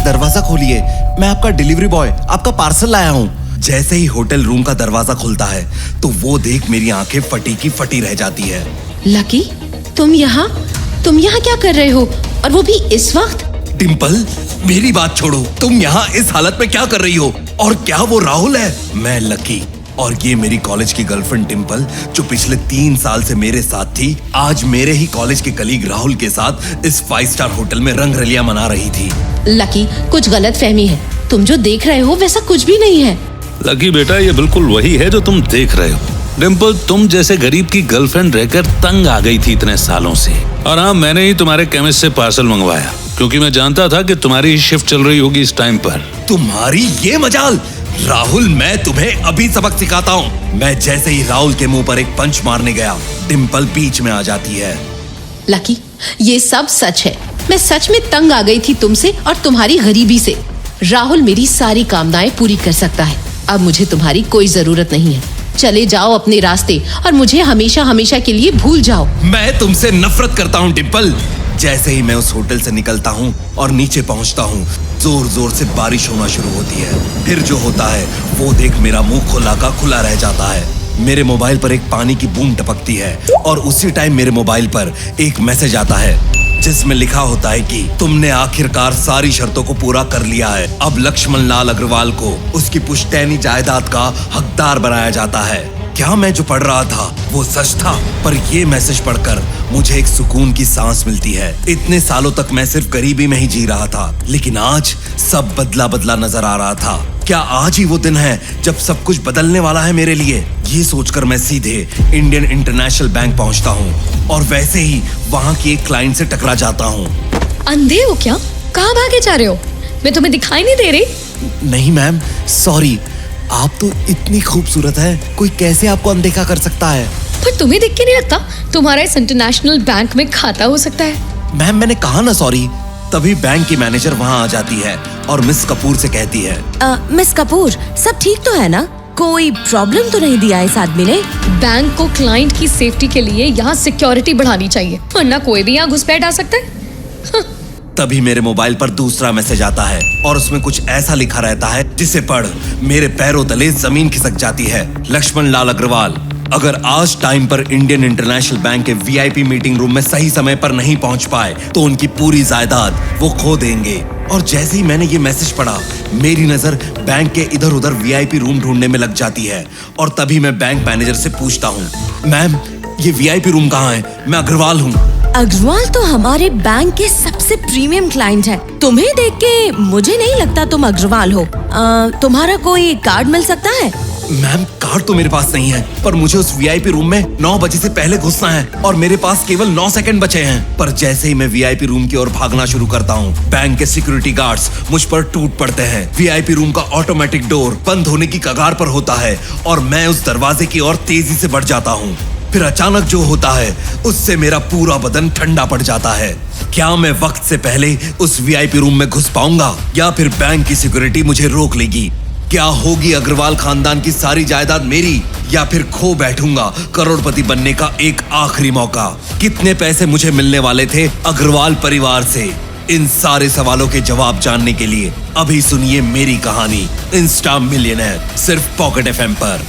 दरवाजा खोलिए, मैं आपका डिलीवरी बॉय आपका पार्सल लाया हूँ। जैसे ही होटल रूम का दरवाजा खुलता है तो वो देख मेरी आंखें फटी की फटी रह जाती है। लकी, तुम यहाँ क्या कर रहे हो, और वो भी इस वक्त? डिम्पल, मेरी बात छोड़ो, तुम यहाँ इस हालत में क्या कर रही हो? और क्या वो राहुल है? मैं लकी, और ये मेरी कॉलेज की गर्लफ्रेंड डिम्पल, जो पिछले 3 साल से मेरे साथ थी, आज मेरे ही कॉलेज के कलीग राहुल के साथ इस 5 स्टार होटल में रंगरलियां मना रही थी। लकी, कुछ गलतफहमी है, तुम जो देख रहे हो वैसा कुछ भी नहीं है। लकी बेटा, ये बिल्कुल वही है जो तुम देख रहे हो। डिम्पल, तुम जैसे गरीब की गर्लफ्रेंड रहकर तंग आ गई थी इतने सालों से। और हाँ, मैंने ही तुम्हारे केमिस्ट से पार्सल मंगवाया, क्योंकि मैं जानता था कि तुम्हारी ही शिफ्ट चल रही होगी इस टाइम पर। तुम्हारी ये मजाल! राहुल, मैं तुम्हें अभी सबक सिखाता हूँ। मैं जैसे ही राहुल के मुंह पर एक पंच मारने गया, डिम्पल बीच में आ जाती है। लकी, ये सब सच है। मैं सच में तंग आ गई थी तुमसे और तुम्हारी गरीबी से। राहुल मेरी सारी कामनाएं पूरी कर सकता है। अब मुझे तुम्हारी कोई जरूरत नहीं है। चले जाओ अपने रास्ते और मुझे हमेशा हमेशा के लिए भूल जाओ। मैं तुमसे नफरत करता हूँ डिम्पल। जैसे ही मैं उस होटल से निकलता हूँ और नीचे पहुँचता हूँ, जोर जोर से बारिश होना शुरू होती है। फिर जो होता है वो देख मेरा मुंह खुला का खुला रह जाता है। मेरे मोबाइल पर एक पानी की बूंद टपकती है और उसी टाइम मेरे मोबाइल पर एक मैसेज आता है जिसमें लिखा होता है कि तुमने आखिरकार सारी शर्तों को पूरा कर लिया है। अब लक्ष्मण लाल अग्रवाल को उसकी पुश्तैनी जायदाद का हकदार बनाया जाता है। क्या मैं जो पढ़ रहा था वो सच था? पर ये मैसेज पढ़कर मुझे एक सुकून की सांस मिलती है। इतने सालों तक मैं सिर्फ गरीबी में ही जी रहा था, लेकिन आज सब बदला बदला नजर आ रहा था। क्या आज ही वो दिन है जब सब कुछ बदलने वाला है मेरे लिए? ये सोचकर मैं सीधे इंडियन इंटरनेशनल बैंक पहुंचता हूं और वैसे ही वहां की एक क्लाइंट से टकरा जाता हूं। अंधे हो क्या? कहाँ भागे जा रहे हो? मैं तुम्हें दिखाई नहीं दे रही? नहीं मैम, सॉरी। आप तो इतनी खूबसूरत है, कोई कैसे आपको अनदेखा कर सकता है? पर तुम्हें देख के नहीं लगता तुम्हारा इस इंटरनेशनल बैंक में खाता हो सकता है? मैम, मैंने कहा ना सॉरी। तभी बैंक की मैनेजर वहाँ आ जाती है और मिस कपूर से कहती है, मिस कपूर, सब ठीक तो है ना? कोई प्रॉब्लम तो नहीं दिया इस आदमी ने? बैंक को क्लाइंट की सेफ्टी के लिए यहाँ सिक्योरिटी बढ़ानी चाहिए, वरना कोई भी यहाँ घुसपैठ आ सकता है। तभी मेरे मोबाइल पर दूसरा मैसेज आता है और उसमें कुछ ऐसा लिखा रहता है जिसे पढ़ मेरे पैरों तले जमीन खिसक जाती है। लक्ष्मण लाल अग्रवाल अगर आज टाइम पर इंडियन इंटरनेशनल बैंक के वीआईपी मीटिंग रूम में सही समय पर नहीं पहुंच पाए तो उनकी पूरी जायदाद वो खो देंगे। और जैसे ही मैंने ये मैसेज पढ़ा, मेरी नजर बैंक के इधर उधर वीआईपी रूम ढूंढने में लग जाती है। और तभी मैं बैंक मैनेजर से पूछता हूँ, मैम ये वीआईपी रूम कहाँ है? मैं अग्रवाल हूँ। अग्रवाल तो हमारे बैंक के सबसे प्रीमियम क्लाइंट है। तुम्हें देख के मुझे नहीं लगता तुम अग्रवाल हो। तुम्हारा कोई कार्ड मिल सकता है? मैम कार्ड तो मेरे पास नहीं है, पर मुझे उस वीआईपी रूम में 9 बजे से पहले घुसना है और मेरे पास केवल 9 सेकंड बचे हैं। पर जैसे ही मैं वीआईपी रूम की ओर भागना शुरू करता हूँ, बैंक के सिक्योरिटी गार्ड्स मुझ पर टूट पड़ते हैं। वीआईपी रूम का ऑटोमेटिक डोर बंद होने की कगार पर होता है और मैं उस दरवाजे की ओर तेजी से बढ़ जाता हूँ। फिर अचानक जो होता है उससे मेरा पूरा बदन ठंडा पड़ जाता है। क्या मैं वक्त से पहले उस वीआईपी रूम में घुस पाऊंगा या फिर बैंक की सिक्योरिटी मुझे रोक लेगी? क्या होगी अग्रवाल खानदान की सारी जायदाद मेरी, या फिर खो बैठूंगा करोड़पति बनने का एक आखिरी मौका? कितने पैसे मुझे मिलने वाले थे अग्रवाल परिवार से? इन सारे सवालों के जवाब जानने के लिए अभी सुनिए मेरी कहानी इंस्टा मिलियनेयर, सिर्फ पॉकेट एफएम पर।